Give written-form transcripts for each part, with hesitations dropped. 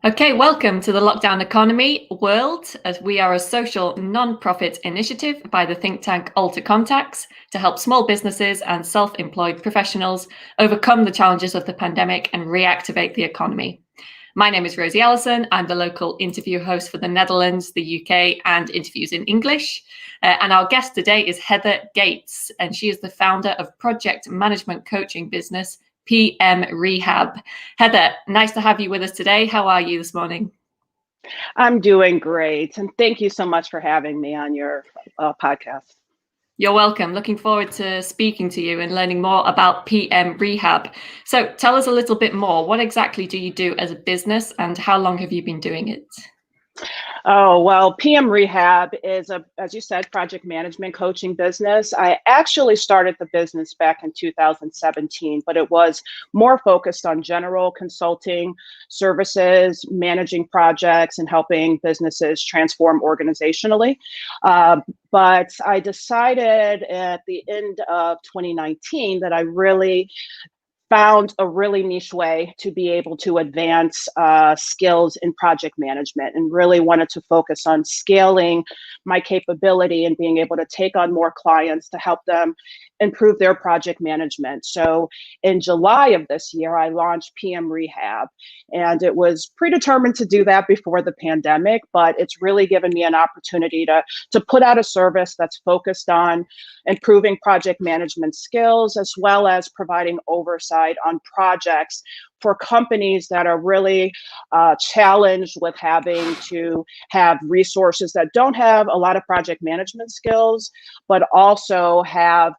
Okay, welcome to the Lockdown Economy world, as we are a social non-profit initiative by the think tank AlterContacts to help small businesses and self-employed professionals overcome the challenges of the pandemic and reactivate the economy. My name is Rosie Allison. I'm the local interview host for the Netherlands, the UK, and interviews in English. And our guest today is Heather Gates, and she is the founder of project management coaching business PM Rehab. Heather, nice to have you with us today. How are you this morning? I'm doing great. And thank you so much for having me on your podcast. You're welcome. Looking forward to speaking to you and learning more about PM Rehab. So tell us a little bit more. What exactly do you do as a business and how long have you been doing it? Oh, well, PM Rehab is as you said, project management coaching business. I actually started the business back in 2017, but it was more focused on general consulting services, managing projects, and helping businesses transform organizationally. But I decided at the end of 2019 that I really found a really niche way to be able to advance skills in project management, and really wanted to focus on scaling my capability and being able to take on more clients to help them improve their project management. So in July of this year, I launched PM Rehab, and it was predetermined to do that before the pandemic, but it's really given me an opportunity to put out a service that's focused on improving project management skills, as well as providing oversight on projects for companies that are really challenged with having to have resources that don't have a lot of project management skills, but also have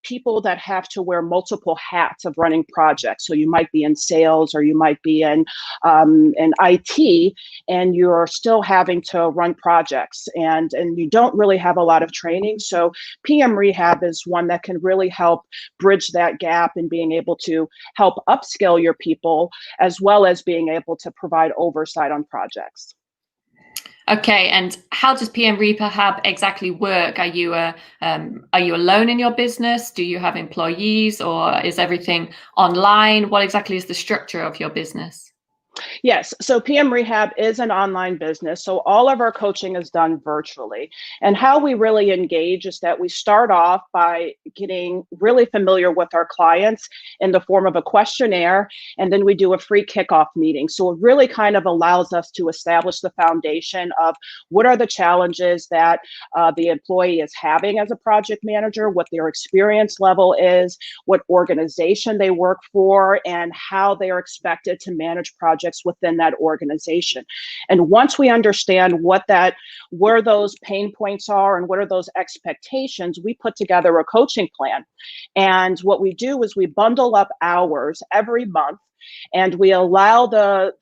people that have to wear multiple hats of running projects. So you might be in sales, or you might be in IT, and you're still having to run projects, and you don't really have a lot of training. So PM Rehab is one that can really help bridge that gap in being able to help upskill your people, as well as being able to provide oversight on projects. Okay, and how does PM Rehab exactly work? Are you alone in your business? Do you have employees, or is everything online? What exactly is the structure of your business? Yes, so PM Rehab is an online business. So all of our coaching is done virtually. And how we really engage is that we start off by getting really familiar with our clients in the form of a questionnaire, and then we do a free kickoff meeting. So it really kind of allows us to establish the foundation of what are the challenges that the employee is having as a project manager, what their experience level is, what organization they work for, and how they are expected to manage projects within that organization. And once we understand where those pain points are and what are those expectations, we put together a coaching plan. And what we do is we bundle up hours every month, and we allow the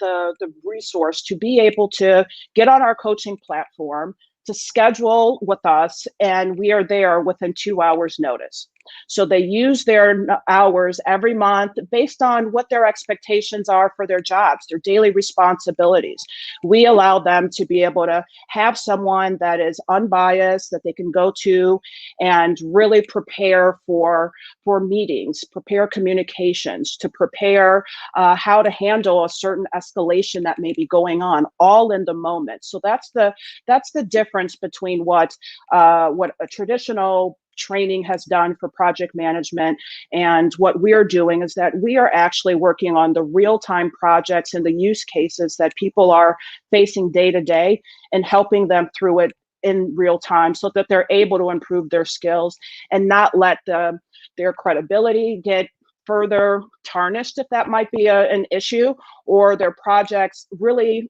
resource to be able to get on our coaching platform, to schedule with us, and we are there within 2 hours notice. So they use their hours every month based on what their expectations are for their jobs, their daily responsibilities. We allow them to be able to have someone that is unbiased, that they can go to and really prepare for meetings, prepare communications, to prepare how to handle a certain escalation that may be going on, all in the moment. So that's the difference between what a traditional training has done for project management, and what we're doing is that we are actually working on the real-time projects and the use cases that people are facing day to day, and helping them through it in real time, so that they're able to improve their skills and not let their credibility get further tarnished, if that might be an issue, or their projects really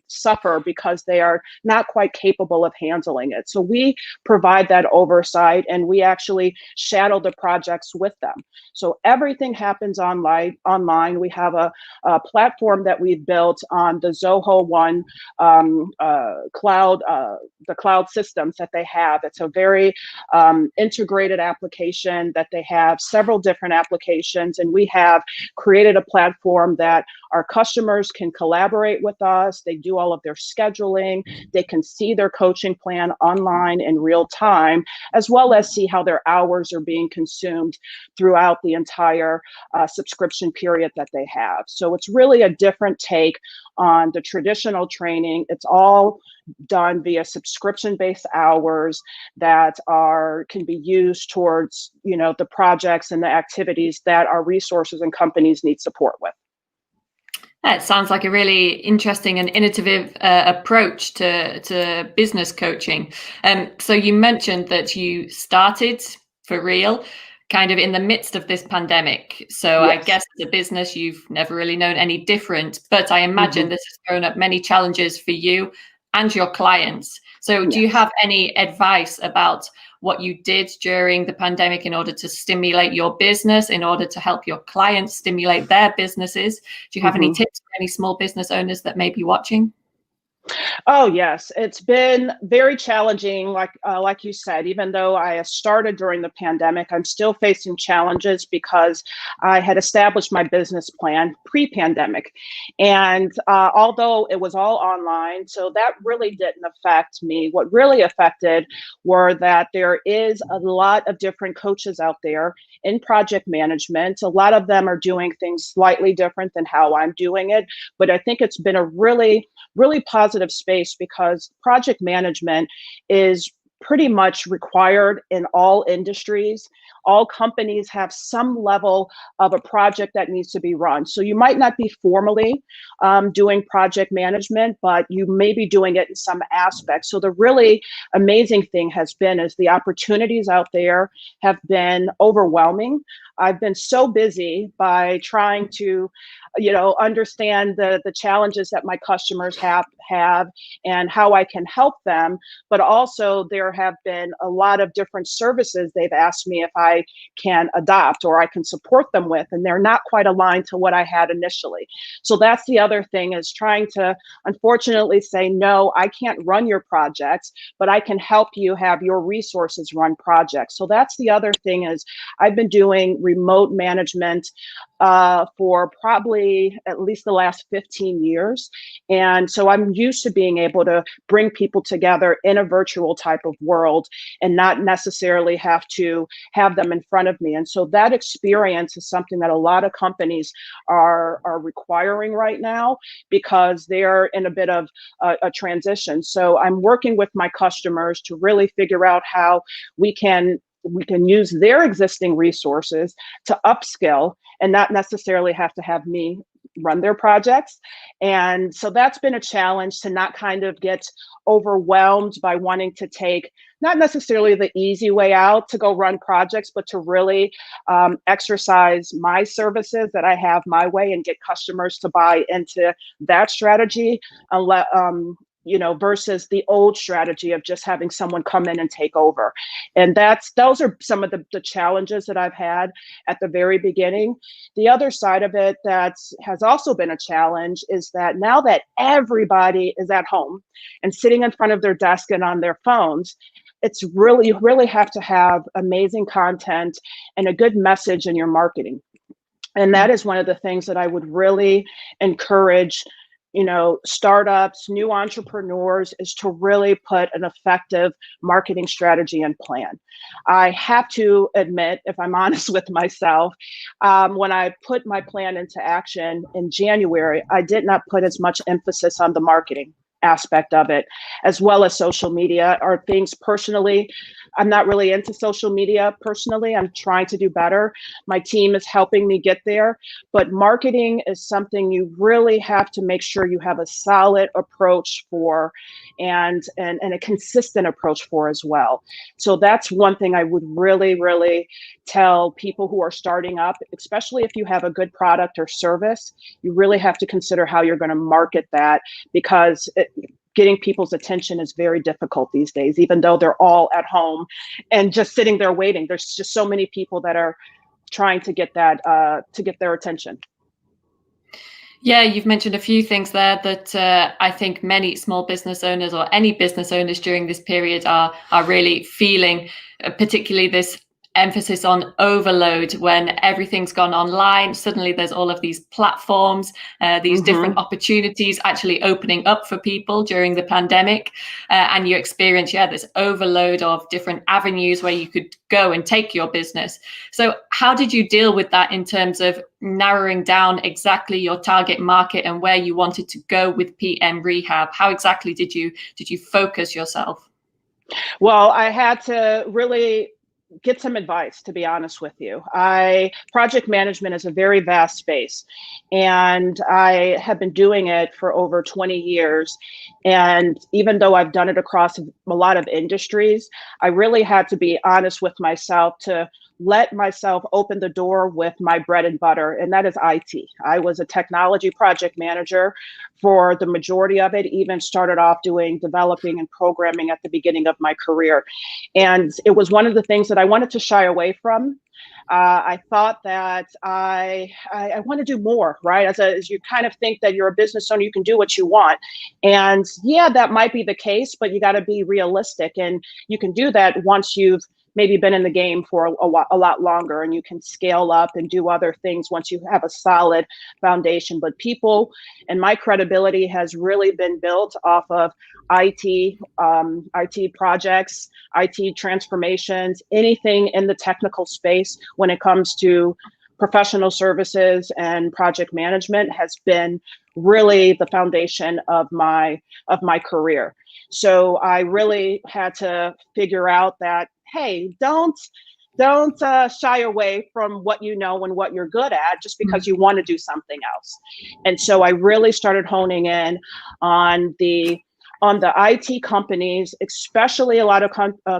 suffer because they are not quite capable of handling it. So we provide that oversight, and we actually shadow the projects with them. So everything happens online. We have a platform that we've built on the Zoho One cloud, the cloud systems that they have. It's a very integrated application that they have, several different applications locations, and we have created a platform that our customers can collaborate with us. They do all of their scheduling. They can see their coaching plan online in real time, as well as see how their hours are being consumed throughout the entire subscription period that they have. So it's really a different take on the traditional training. It's all done via subscription-based hours that can be used towards, the projects and the activities that our resources and companies need support with. It sounds like a really interesting and innovative approach to business coaching. So you mentioned that you started for real kind of in the midst of this pandemic. So Yes. I guess as a business, you've never really known any different, but I imagine this has thrown up many challenges for you and your clients. So do you have any advice about what you did during the pandemic in order to stimulate your business, in order to help your clients stimulate their businesses? Do you have any tips for any small business owners that may be watching? Oh, yes. It's been very challenging. Like you said, even though I started during the pandemic, I'm still facing challenges because I had established my business plan pre-pandemic. And although it was all online, so that really didn't affect me. What really affected were that there is a lot of different coaches out there in project management. A lot of them are doing things slightly different than how I'm doing it. But I think it's been a really positive space because project management is pretty much required in all industries. All companies have some level of a project that needs to be run. So you might not be formally doing project management, but you may be doing it in some aspects. So the really amazing thing has been is the opportunities out there have been overwhelming. I've been so busy by trying to, understand the challenges that my customers have and how I can help them. But also there have been a lot of different services they've asked me if I can adopt or I can support them with, and they're not quite aligned to what I had initially. So that's the other thing, is trying to unfortunately say, no, I can't run your projects, but I can help you have your resources run projects. So that's the other thing, is I've been doing remote management for probably at least the last 15 years. And so I'm used to being able to bring people together in a virtual type of world and not necessarily have to have them in front of me. And so that experience is something that a lot of companies are requiring right now because they're in a bit of a transition. So I'm working with my customers to really figure out how we can use their existing resources to upskill and not necessarily have to have me run their projects. And so that's been a challenge, to not kind of get overwhelmed by wanting to take not necessarily the easy way out to go run projects, but to really exercise my services that I have my way and get customers to buy into that strategy, versus the old strategy of just having someone come in and take over. And those are some of the challenges that I've had at the very beginning. The other side of it that has also been a challenge is that now that everybody is at home and sitting in front of their desk and on their phones, you really have to have amazing content and a good message in your marketing. And that is one of the things that I would really encourage startups, new entrepreneurs, is to really put an effective marketing strategy and plan. I have to admit, if I'm honest with myself, when I put my plan into action in January, I did not put as much emphasis on the marketing aspect of it, as well as social media or things personally. I'm not really into social media personally. I'm trying to do better. My team is helping me get there, but marketing is something you really have to make sure you have a solid approach for and a consistent approach for as well. So that's one thing I would really tell people who are starting up, especially if you have a good product or service. You really have to consider how you're going to market that, because getting people's attention is very difficult these days, even though they're all at home and just sitting there waiting. There's just so many people that are trying to get their attention. Yeah, you've mentioned a few things there that I think many small business owners or any business owners during this period are really feeling, particularly this emphasis on overload when everything's gone online. Suddenly there's all of these platforms, these different opportunities actually opening up for people during the pandemic. And you experience, this overload of different avenues where you could go and take your business. So how did you deal with that in terms of narrowing down exactly your target market and where you wanted to go with PM Rehab? How exactly did you focus yourself? Well, I had to really get some advice, to be honest with you. Project management is a very vast space, and I have been doing it for over 20 years. And even though I've done it across a lot of industries, I really had to be honest with myself to let myself open the door with my bread and butter, and that is IT. I was a technology project manager for the majority of it, even started off doing developing and programming at the beginning of my career. And it was one of the things that I wanted to shy away from. I thought that I want to do more, right? As you kind of think that you're a business owner, you can do what you want. And yeah, that might be the case, but you got to be realistic. And you can do that once you've maybe been in the game for a lot longer, and you can scale up and do other things once you have a solid foundation. But people and my credibility has really been built off of IT projects, IT transformations, anything in the technical space when it comes to professional services and project management has been really the foundation of my career. So I really had to figure out that, hey, don't shy away from what you know and what you're good at just because you want to do something else. And so I really started honing in on the IT companies, especially a lot of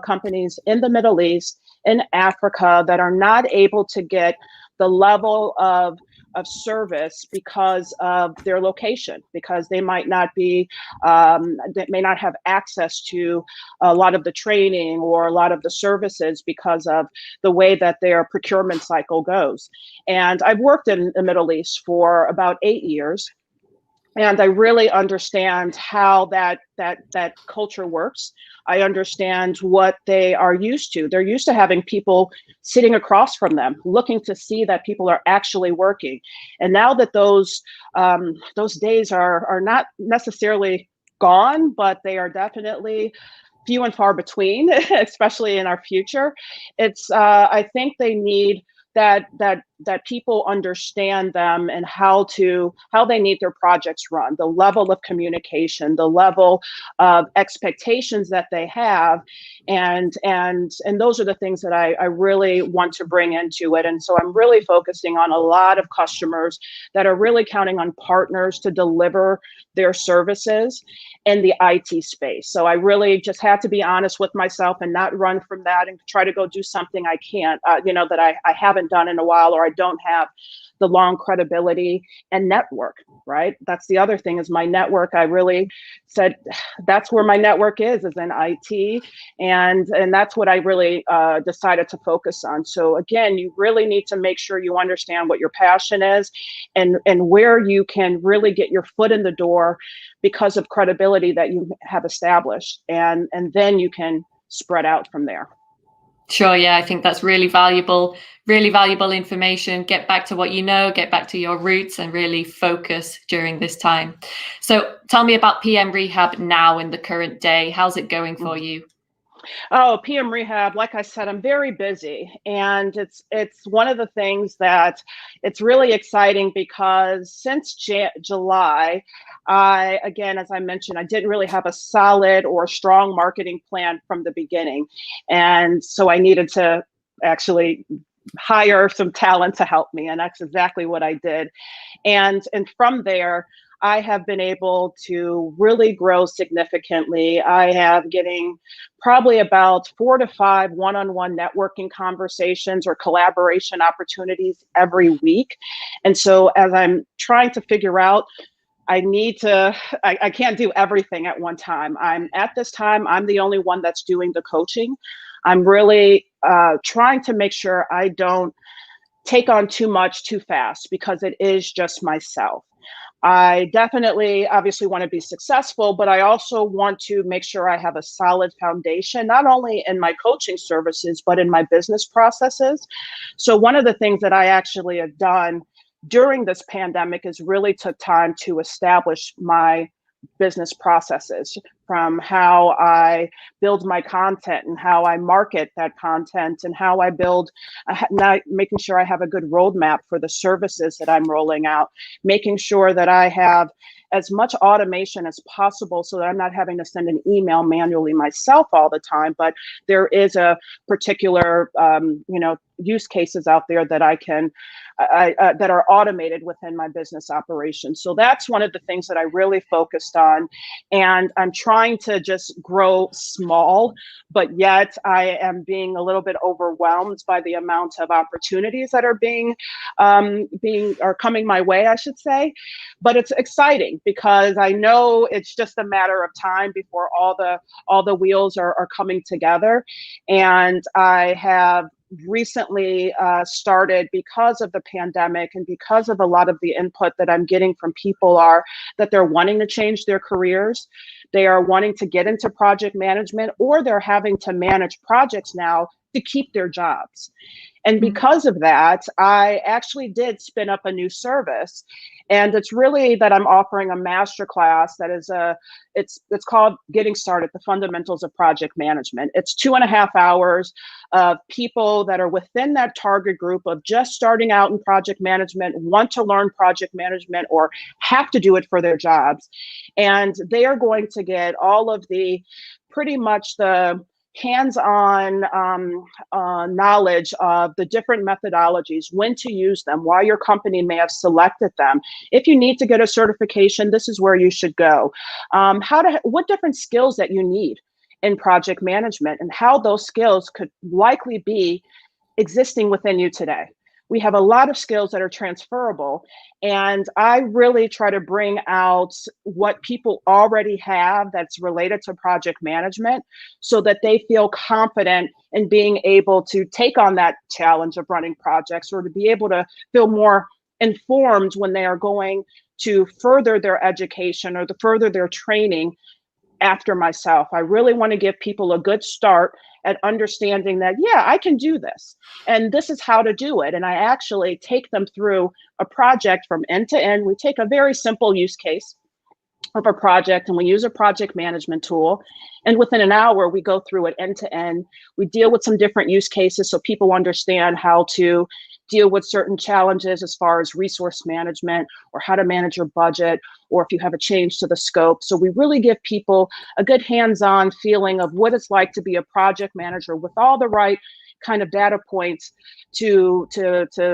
companies in the Middle East, in Africa, that are not able to get the level of service because of their location, because they might not be, they may not have access to a lot of the training or a lot of the services because of the way that their procurement cycle goes. And I've worked in the Middle East for about 8 years. And I really understand how that culture works. I understand what they are used to. They're used to having people sitting across from them, looking to see that people are actually working. And now that those days are not necessarily gone, but they are definitely few and far between, especially in our future. It's I think they need that people understand them and how they need their projects run, the level of communication, the level of expectations that they have, and those are the things that I really want to bring into it. And so I'm really focusing on a lot of customers that are really counting on partners to deliver their services in the IT space. So I really just had to be honest with myself and not run from that and try to go do something I can't, that I haven't done in a while, or I don't have the long credibility and network, right? That's the other thing, is my network. I really said that's where my network is in IT. And that's what I really decided to focus on. So again, you really need to make sure you understand what your passion is and where you can really get your foot in the door because of credibility that you have established. And then you can spread out from there. Sure. Yeah, I think that's really valuable information. Get back to what you know, get back to your roots, and really focus during this time. So tell me about PM Rehab now in the current day. How's it going for you? Oh, PM Rehab, like I said, I'm very busy, and it's one of the things that it's really exciting because since July, again, as I mentioned, I didn't really have a solid or strong marketing plan from the beginning. And so I needed to actually hire some talent to help me, and that's exactly what I did. And from there, I have been able to really grow significantly. I have getting probably about 4 to 5 one-on-one networking conversations or collaboration opportunities every week. And so as I'm trying to figure out, I can't do everything at one time. At this time, I'm the only one that's doing the coaching. I'm really trying to make sure I don't take on too much too fast, because it is just myself. I definitely obviously want to be successful, but I also want to make sure I have a solid foundation, not only in my coaching services, but in my business processes. So one of the things that I actually have done during this pandemic is really took time to establish my business processes, from how I build my content and how I market that content and how I build, making sure I have a good roadmap for the services that I'm rolling out, making sure that I have as much automation as possible so that I'm not having to send an email manually myself all the time, but there is a particular, use cases out there that I can, that are automated within my business operations. So that's one of the things that I really focused on. And I'm trying to just grow small, but yet I am being a little bit overwhelmed by the amount of opportunities that are are coming my way, I should say. But it's exciting because I know it's just a matter of time before all the wheels are coming together. And I have recently started, because of the pandemic and because of a lot of the input that I'm getting from people, are that they're wanting to change their careers. They are wanting to get into project management, or they're having to manage projects now to keep their jobs. And because of that, I actually did spin up a new service. And it's really that I'm offering a masterclass that is it's called Getting Started, the Fundamentals of Project Management. It's 2.5 hours of people that are within that target group of just starting out in project management, want to learn project management, or have to do it for their jobs. And they are going to get all of the, pretty much the hands-on knowledge of the different methodologies, when to use them, why your company may have selected them. If you need to get a certification, this is where you should go. What different skills that you need in project management, and how those skills could likely be existing within you today. We have a lot of skills that are transferable, and I really try to bring out what people already have that's related to project management, so that they feel confident in being able to take on that challenge of running projects, or to be able to feel more informed when they are going to further their education or to further their training after myself. I really want to give people a good start at understanding that, yeah, I can do this, and this is how to do it. And I actually take them through a project from end to end. We take a very simple use case of a project, and we use a project management tool. And within an hour, we go through it end to end. We deal with some different use cases so people understand how to deal with certain challenges as far as resource management, or how to manage your budget, or if you have a change to the scope. So we really give people a good hands-on feeling of what it's like to be a project manager, with all the right kind of data points to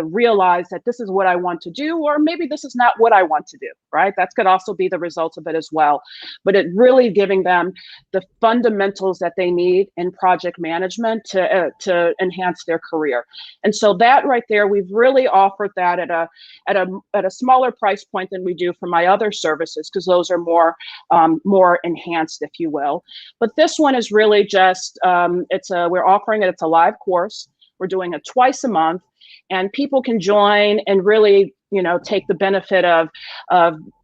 realize that this is what I want to do, or maybe this is not what I want to do, right? That could also be the result of it as well. But it really giving them the fundamentals that they need in project management to enhance their career. And so that right there, we've really offered that at a smaller price point than we do for my other services, because those are more enhanced, if you will. But this one is really just we're offering it. It's a live course. We're doing it twice a month, and people can join and really, take the benefit of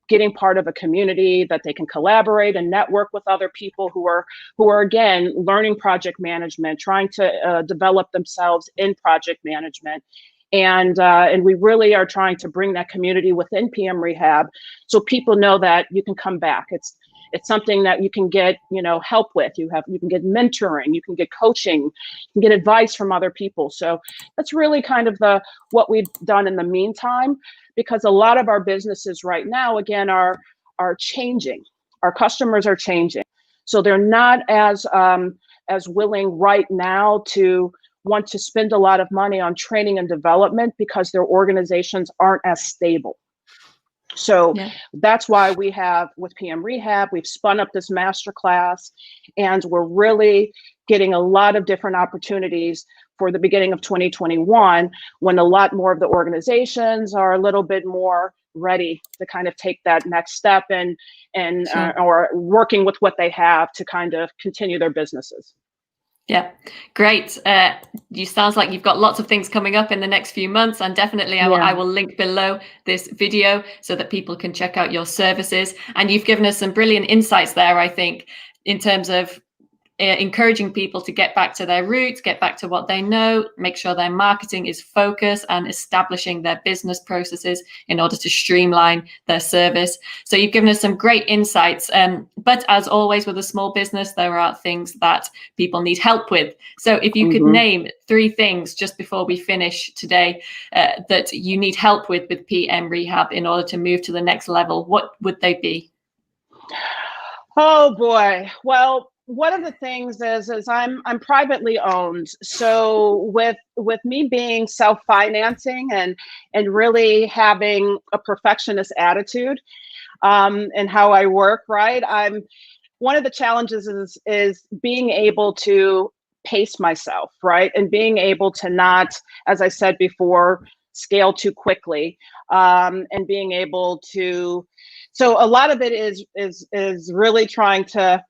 getting part of a community that they can collaborate and network with other people who are again learning project management, trying to develop themselves in project management. And we really are trying to bring that community within PM Rehab, so people know that you can come back. It's something that you can get, help with. You can get mentoring, you can get coaching, you can get advice from other people. So that's really kind of what we've done in the meantime, because a lot of our businesses right now, again, are changing. Our customers are changing. So they're not as willing right now to want to spend a lot of money on training and development, because their organizations aren't as stable. So that's why we have, with PM Rehab, we've spun up this masterclass, and we're really getting a lot of different opportunities for the beginning of 2021, when a lot more of the organizations are a little bit more ready to kind of take that next step or working with what they have to kind of continue their businesses. Yeah, great. You sounds like you've got lots of things coming up in the next few months, and definitely I will link below this video so that people can check out your services. And you've given us some brilliant insights there, I think, in terms of encouraging people to get back to their roots, get back to what they know, make sure their marketing is focused, and establishing their business processes in order to streamline their service. So you've given us some great insights. But as always with a small business, there are things that people need help with. So if you could name 3 things just before we finish today that you need help with PM Rehab in order to move to the next level, what would they be? Oh boy. Well, one of the things is I'm privately owned. So with me being self-financing and really having a perfectionist attitude and how I work, right? One of the challenges is being able to pace myself, right? And being able to not, as I said before, scale too quickly, and being able to, so a lot of it is really trying to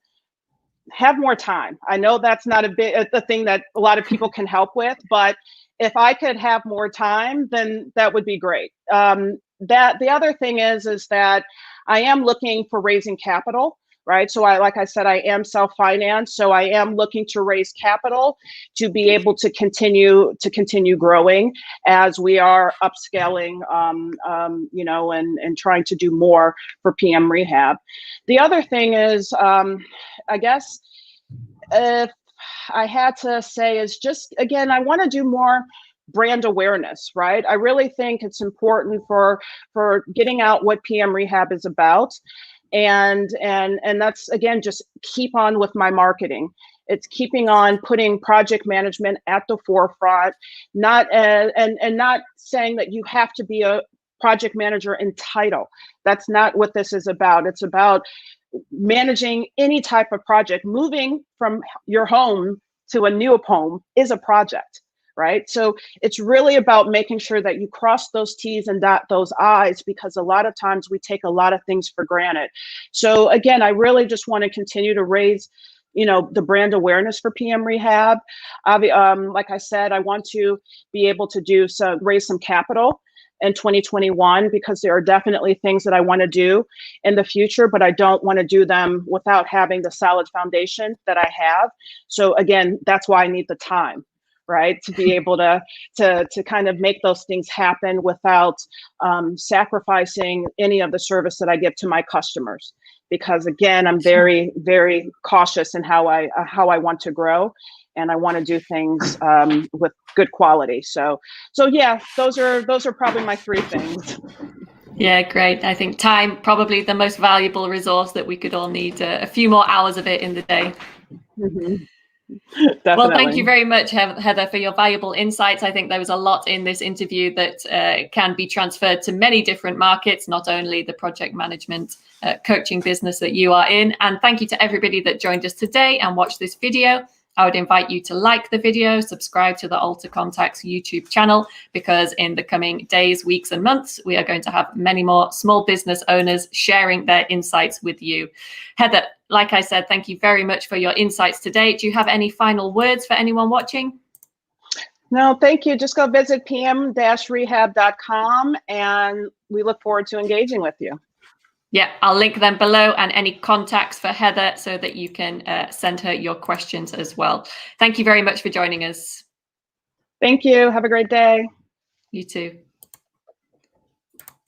have more time. I know that's not the thing that a lot of people can help with, but if I could have more time, then that would be great. That the other thing is that I am looking for raising capital, right? So like I said, I am self-financed, so I am looking to raise capital to be able to continue growing as we are upscaling, and trying to do more for PM Rehab. The other thing is, I guess, if I had to say, is just, again, I want to do more brand awareness, right? I really think it's important for getting out what PM Rehab is about. And that's, again, just keep on with my marketing. It's keeping on putting project management at the forefront, not and not saying that you have to be a project manager in title. That's not what this is about. It's about managing any type of project. Moving from your home to a new home is a project, right? So it's really about making sure that you cross those T's and dot those I's, because a lot of times we take a lot of things for granted. So again, I really just want to continue to raise, the brand awareness for PM Rehab. Like I said, I want to be able to raise some capital in 2021, because there are definitely things that I want to do in the future, but I don't want to do them without having the solid foundation that I have. So again, that's why I need the time, right? To be able to kind of make those things happen without sacrificing any of the service that I give to my customers. Because again, I'm very, very cautious in how I want to grow, and I want to do things with good quality. So yeah, those are probably my 3 things. Yeah, great. I think time, probably the most valuable resource that we could all need, a few more hours of it in the day. Well, thank you very much, Heather, for your valuable insights. I think there was a lot in this interview that can be transferred to many different markets, not only the project management coaching business that you are in. And thank you to everybody that joined us today and watched this video. I would invite you to like the video, subscribe to the AlterContacts YouTube channel, because in the coming days, weeks, and months, we are going to have many more small business owners sharing their insights with you. Heather, like I said, thank you very much for your insights today. Do you have any final words for anyone watching? No, thank you. Just go visit pm-rehab.com, and we look forward to engaging with you. Yeah, I'll link them below, and any contacts for Heather so that you can send her your questions as well. Thank you very much for joining us. Thank you. Have a great day. You too.